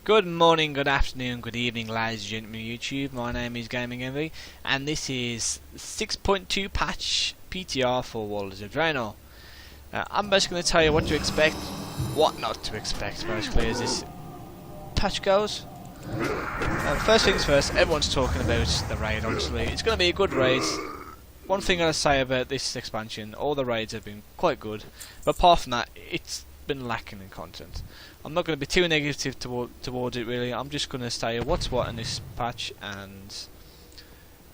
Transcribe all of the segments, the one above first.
Good morning, good afternoon, good evening, ladies and gentlemen of YouTube. My name is Gaming Envy, and this is 6.2 patch PTR for Walls of Draenor. I'm basically going to tell you what to expect, what not to expect, basically, as this patch goes. First things first, everyone's talking about the raid, honestly. It's going to be a good raid. One thing I'll say about this expansion, all the raids have been quite good, but apart from that, it's been lacking in content. I'm not going to be too negative towards it really. I'm just going to say what's what in this patch, and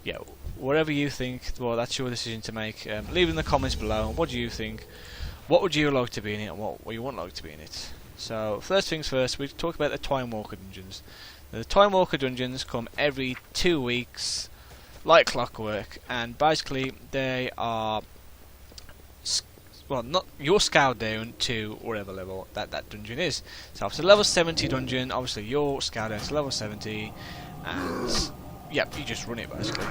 yeah, whatever you think, well, that's your decision to make. Leave in the comments below. What do you think? What would you like to be in it, and what you wouldn't like to be in it? So first things first, we talk about the Timewalker dungeons. Now, the Timewalker dungeons come every 2 weeks, like clockwork, and basically they are, well, not your scale down to whatever level that dungeon is. So if it's a level 70 dungeon, obviously your scale down to level 70, and yeah, you just run it basically.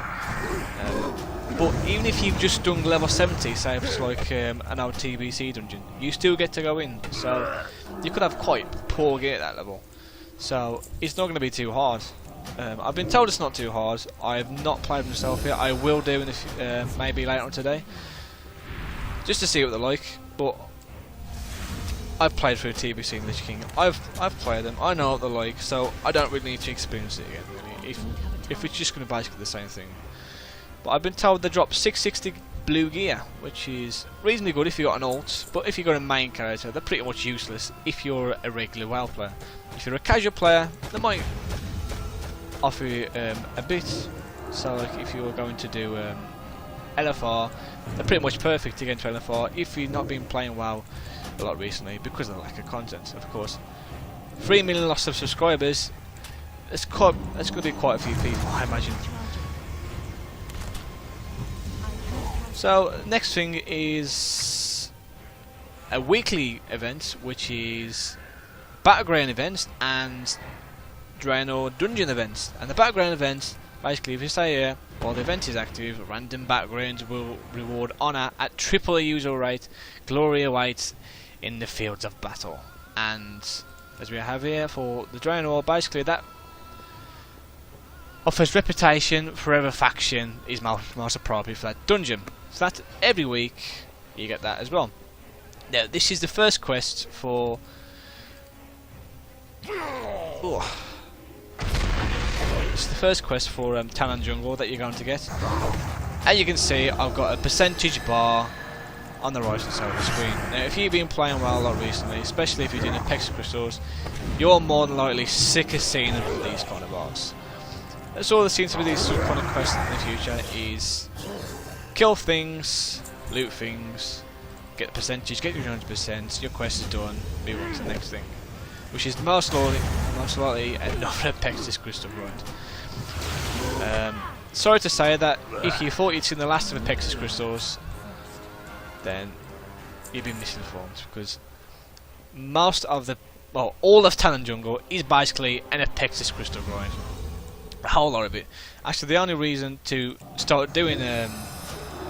But even if you've just done level 70, say if it's like an old TBC dungeon, you still get to go in. So you could have quite poor gear at that level. So it's not going to be too hard. I've been told it's not too hard. I have not played myself yet. I will do in maybe later on today, just to see what they're like. But I've played through TBC and Lich King. I've played them. I know what they're like, so I don't really need to experience it again. Really, if it's just going to basically the same thing. But I've been told they drop 660 blue gear, which is reasonably good if you got an alt. But if you got a main character, they're pretty much useless if you're a regular WoW player. If you're a casual player, they might offer you a bit. So like if you're going to do LFR, they're pretty much perfect to get into LFR if you've not been playing WoW a lot recently because of the lack of content, of course. 3 million loss of subscribers, it's going to be quite a few people, I imagine. So next thing is a weekly event, which is Battleground events and Draenor dungeon events. And the Battleground events, basically, if you say here, while the event is active, random battlegrounds will reward honour at triple the usual rate. Glory awaits in the fields of battle. And as we have here for the Draenor, basically that offers reputation. Forever faction is most appropriate for that dungeon. So that every week you get that as well. Now this is the first quest for. It's the first quest for Talon Jungle that you're going to get. And you can see I've got a percentage bar on the right hand side of the screen. Now if you've been playing WoW a lot recently, especially if you're doing Apex Crystals, you're more than likely sick of seeing these kind of bars. That's all there seems to be these kind of quests in the future is kill things, loot things, get the percentage, get your 100%, your quest is done, move on to the next thing. Which is most likely another Apex Crystal grind. Sorry to say that if you thought you'd seen the last of Apex Crystals, then you've been misinformed, because most of the, well, all of Talon Jungle is basically an Apex Crystal grind. A whole lot of it. Actually, the only reason to start doing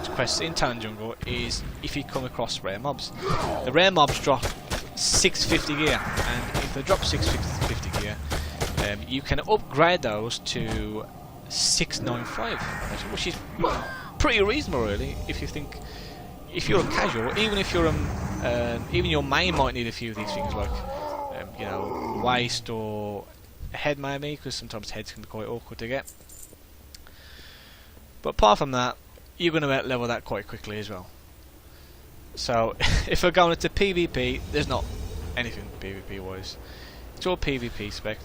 quests in Talon Jungle is if you come across rare mobs. The rare mobs drop 650 gear, and if they drop 650 gear, you can upgrade those to 695, which is pretty reasonable, really. If you think, if you're a casual, even if you're even your main might need a few of these things, like you know, waist or head maybe, because sometimes heads can be quite awkward to get. But apart from that, you're going to level that quite quickly as well. So if we're going into PvP, there's not anything PvP wise. It's all PvP spec,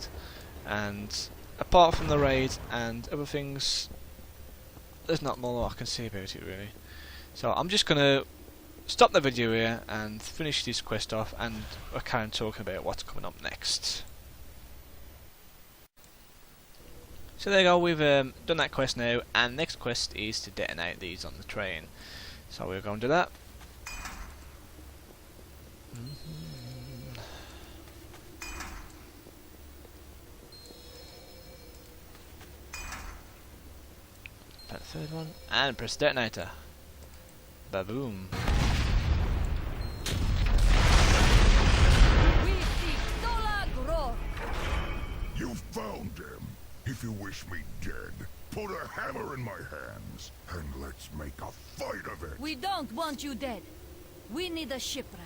and apart from the raid and other things, there's not more I can say about it really. So I'm just gonna stop the video here and finish this quest off, and I can talk about what's coming up next. So there you go, we've done that quest now, and next quest is to detonate these on the train. So we're going to do that. That third one, and press detonator. Ba-boom. If you wish me dead, put a hammer in my hands, and let's make a fight of it. We don't want you dead. We need a shipwright.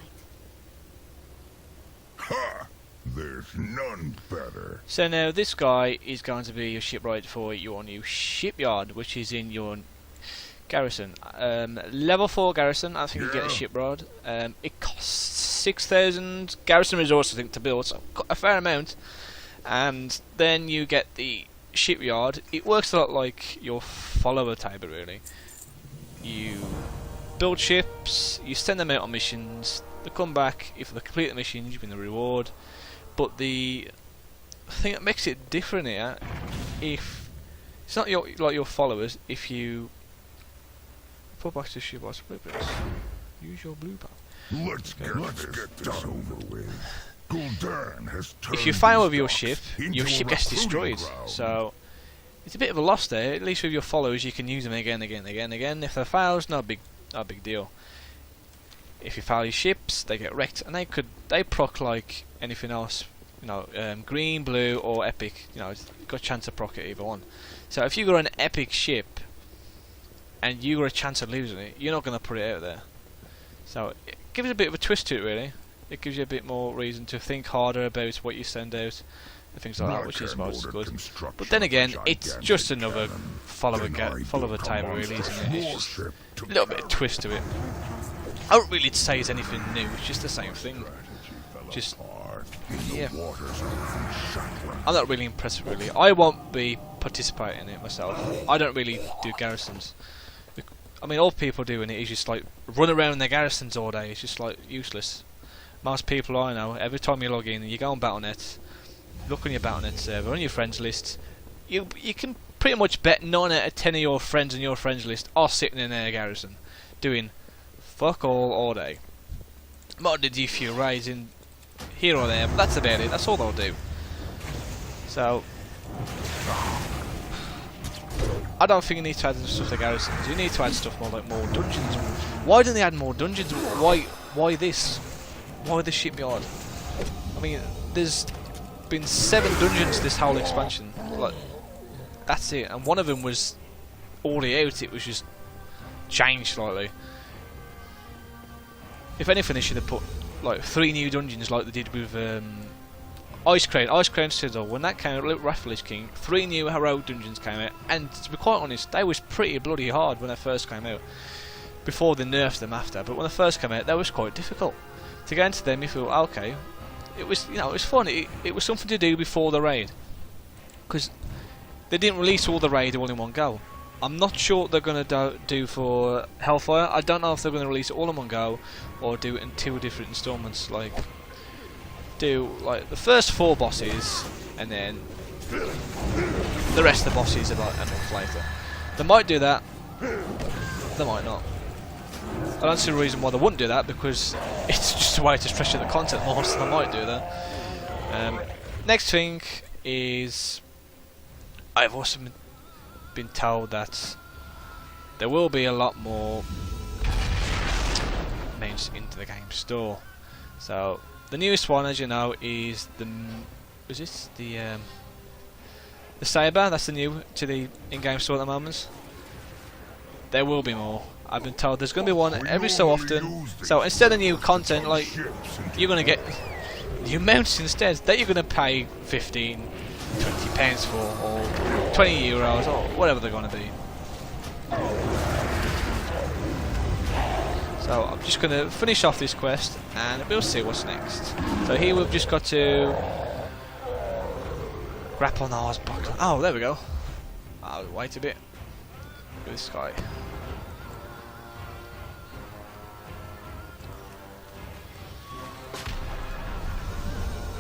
Ha! There's none better. So now this guy is going to be your shipwright for your new shipyard, which is in your Garrison. Level 4 Garrison, I think you get a shipyard. It costs 6,000 Garrison resources, I think, to build, so a fair amount. And then you get the shipyard. It works a lot like your follower table, really. You build ships, you send them out on missions, they come back. If they complete the missions, you win the reward. But the thing that makes it different here, if it's not like your followers, if you put back to the shipyard's blueprints, use your blue path. Let's get this over with. Gul'dan has turned If you fail with your these ship docks gets into a destroyed. recruiting ground. So it's a bit of a loss there. At least with your followers, you can use them again. If they fails, no big deal. If you fail your ships, they get wrecked, and they proc like anything else. You know, green, blue, or epic. You know, it's got a chance to proc at either one. So if you got an epic ship and you got a chance of losing it, you're not going to put it out there. So it gives a bit of a twist to it, really. It gives you a bit more reason to think harder about what you send out and things like that, which is most good. But then again, it's just another follower table, really, isn't it? It's just a little bit of twist to it. I don't really say it's anything new. It's just the same thing. Just yeah. I'm not really impressed, really. I won't be participating in it myself. I don't really do garrisons. I mean, all people do in it is just like run around their garrisons all day. It's just like useless. Most people I know, every time you log in and you go on Battle.net, look on your Battle.net server, on your friends list, you can pretty much bet 9 out of 10 of your friends on your friends list are sitting in their garrison, doing fuck all day. Might do a few raids in here or there, but that's about it. That's all they'll do. So I don't think you need to add stuff to garrisons. You need to add stuff more dungeons. Why don't they add more dungeons? Why this? Why the shipyard? I mean, there's been 7 dungeons this whole expansion. Like, that's it. And one of them was already out. It was just changed slightly. If anything, they should have put like 3 new dungeons like they did with Ice Crown Citadel. When that came out, Wrath of Lich King, 3 new heroic dungeons came out, and to be quite honest, they was pretty bloody hard when they first came out. Before they nerfed them after, but when they first came out, they was quite difficult. To get into them, you feel okay. It was, you know, it was fun. It was something to do before the raid, because they didn't release all the raid all in one go. I'm not sure what they're going to do for Hellfire. I don't know if they're going to release it all in one go or do it in 2 different installments. Like, do like the first 4 bosses and then the rest of the bosses about a month later. They might do that. They might not. I don't see a reason why they wouldn't do that, because it's just a way to stretch out the content more, so they might do that. Next thing is, I've also been told that there will be a lot more names into the game store. So the newest one, as you know, is the Saber. That's the new to the in-game store at the moment. There will be more. I've been told there's going to be one every so often. So instead of new content, like, you're going to get new mounts instead that you're going to pay 15, 20 pounds for, or 20 euros, or whatever they're going to be. So I'm just going to finish off this quest and we'll see what's next. So here we've just got to grapple on ours buckle. Oh, there we go. I'll wait a bit. Look at this guy.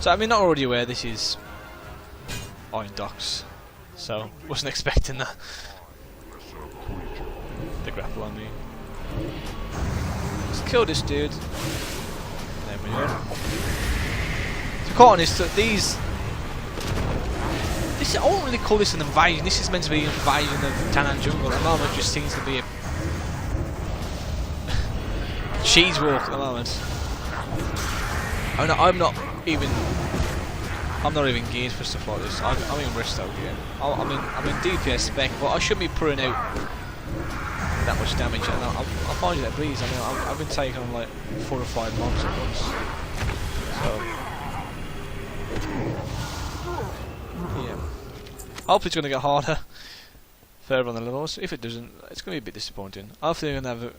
So I mean, not already aware this is Iron Docks, so wasn't expecting that. The grapple on me. Let's kill this dude. There we go. To be quite honest, this I won't really call this an invasion. This is meant to be an invasion of Tanan Jungle. At the moment, it just seems to be a cheese walk at the moment. I'm not even I'm not even geared for stuff like this. I'm in resto gear. I'm in DPS spec, but I shouldn't be putting out that much damage. And I find it a breeze. I mean, I've been taking on like 4 or 5 mobs at once. So yeah. Hopefully it's going to get harder further on the levels. If it doesn't, it's going to be a bit disappointing. Hopefully they're going to have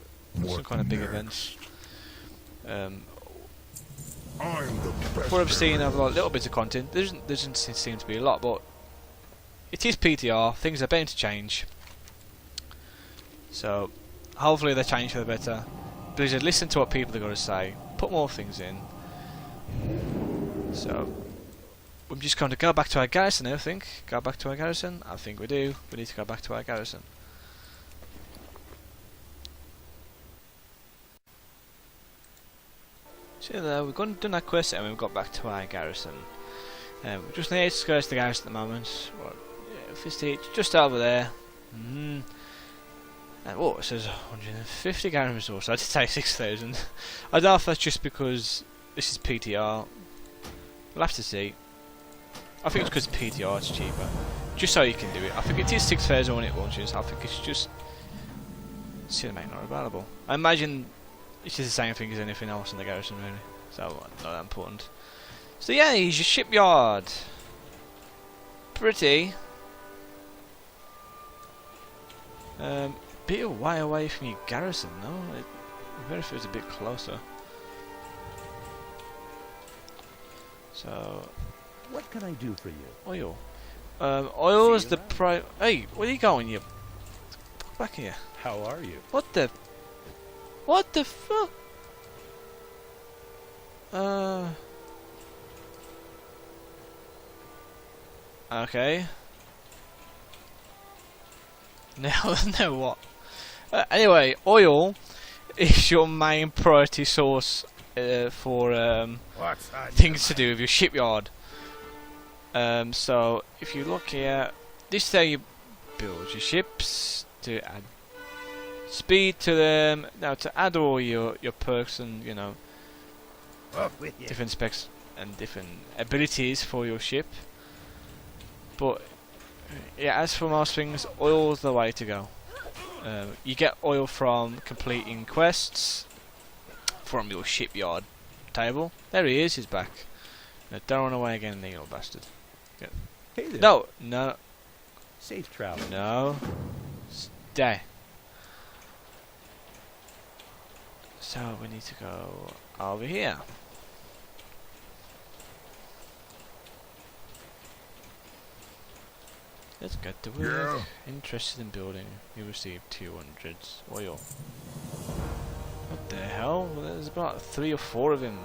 some kind of big events. What I've seen of like little bits of content, there doesn't seem to be a lot, but it is PTR. Things are bound to change. So hopefully they change for the better. Please listen to what people are going to say. Put more things in. So we're just going to go back to our garrison. I think. Go back to our garrison. I think we do. We need to go back to our garrison. So we've done that quest and we've got back to our garrison. We just need to go to the garrison at the moment. Well, yeah, just over there. And oh, it says 150 garrison resource. I did say 6,000. I don't know if that's just because this is PTR. We'll have to see. I think it's because PTR it's cheaper. Just so you can do it. I think it is 6,000 when it launches. I think it's just cinematic not available. I imagine it's just the same thing as anything else in the garrison, really. So not that important. So yeah, he's your shipyard. Pretty. Bit a way away from your garrison, no? Better if it was a bit closer. So, what can I do for you? Oil. Oil is the pri. Hey, where are you going? You back here. How are you? What the? What the fuck? Okay. Now what? Anyway, oil is your main priority source for things to do with your shipyard. So if you look here, this is how you build your ships to add speed to them. Now to add all your perks and different specs and different abilities for your ship. But yeah, as for most things, oil's the way to go. You get oil from completing quests from your shipyard table. There he is, he's back. Now don't run away again, you little bastard. Yeah. Hey there. No. Safe travel. No. Stay. So we need to go over here. Let's get to work. Yeah. Interested in building. You receive 200 oil. What the hell? Well, there's about 3 or 4 of him.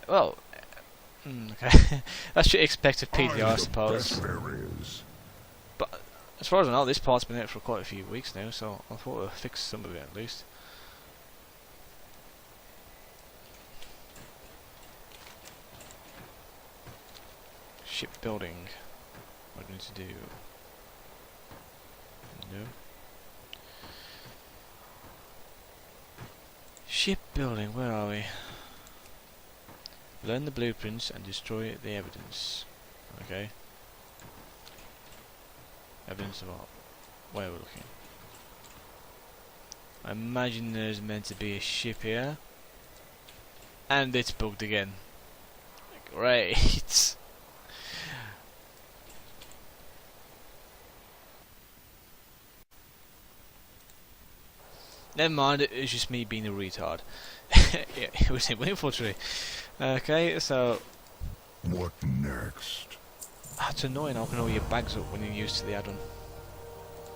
Well, okay. That's what you expect of PTR, I suppose. But as far as I know, this part's been out for quite a few weeks now, so I thought we'd fix some of it at least. Shipbuilding. What do we need to do? No. Shipbuilding, where are we? Learn the blueprints and destroy the evidence. Okay. Evidence of what? Where are we looking? I imagine there's meant to be a ship here. And it's bugged again. Great. Never mind, it was just me being a retard. Yeah, it was in infantry. Okay, so What next? it's annoying opening all your bags up when you're used to the add-on.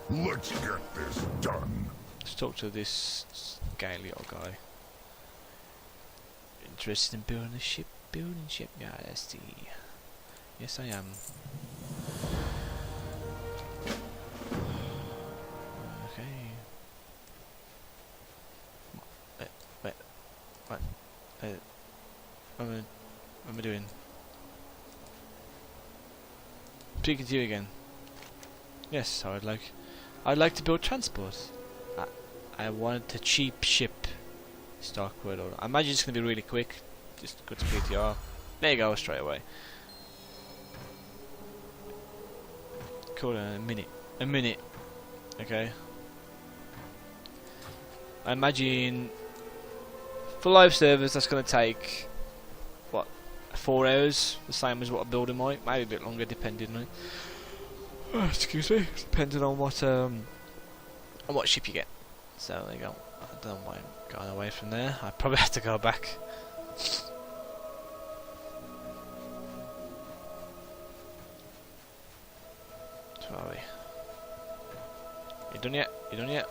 Let's get this done. Let's talk to this scaly little guy. Interested in building a ship? Building shipyard, I see. Yes, I am. Okay. Wait. What? What am I doing? Speaking to you again. Yes, I'd like to build transport. I want a cheap ship. Stock word order. I imagine it's gonna be really quick. Just go to PTR. There you go, straight away. call it a minute. A minute. Okay. I imagine for live servers that's going to take what, 4 hours, the same as what a builder might, maybe a bit longer depending on. Oh, excuse me, depending on what ship you get. So there you go. I don't know why I'm going away from there. I probably have to go back. Where are we? You done yet? You done yet?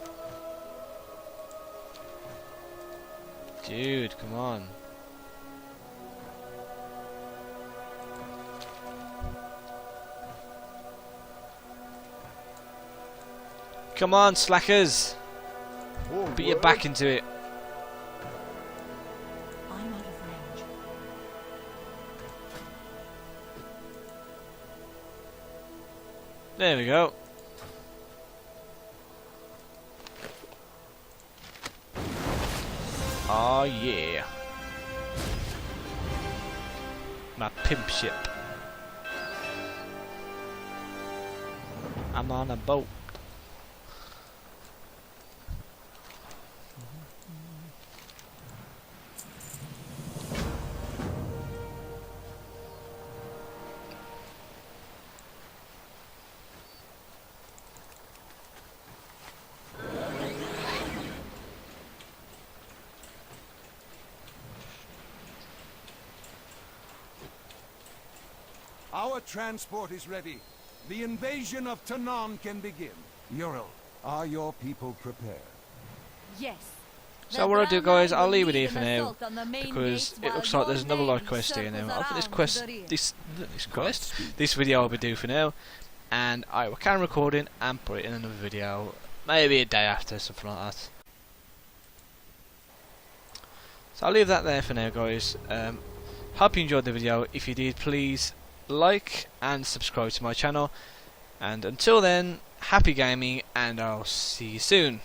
Dude, come on. Come on, slackers! Put your back into it. I'm out of range. There we go. Oh yeah. My pimp ship. I'm on a boat. Our transport is ready. The invasion of Tanan can begin. Ural, are your people prepared? Yes. So what I'll do, guys, I'll leave it here for now because it looks like there's another live quest here now. I think this video I'll be doing for now, and I will carry recording and put it in another video, maybe a day after, something like that. So I'll leave that there for now, guys. Hope you enjoyed the video. If you did, please like and subscribe to my channel. And until then, happy gaming, and I'll see you soon.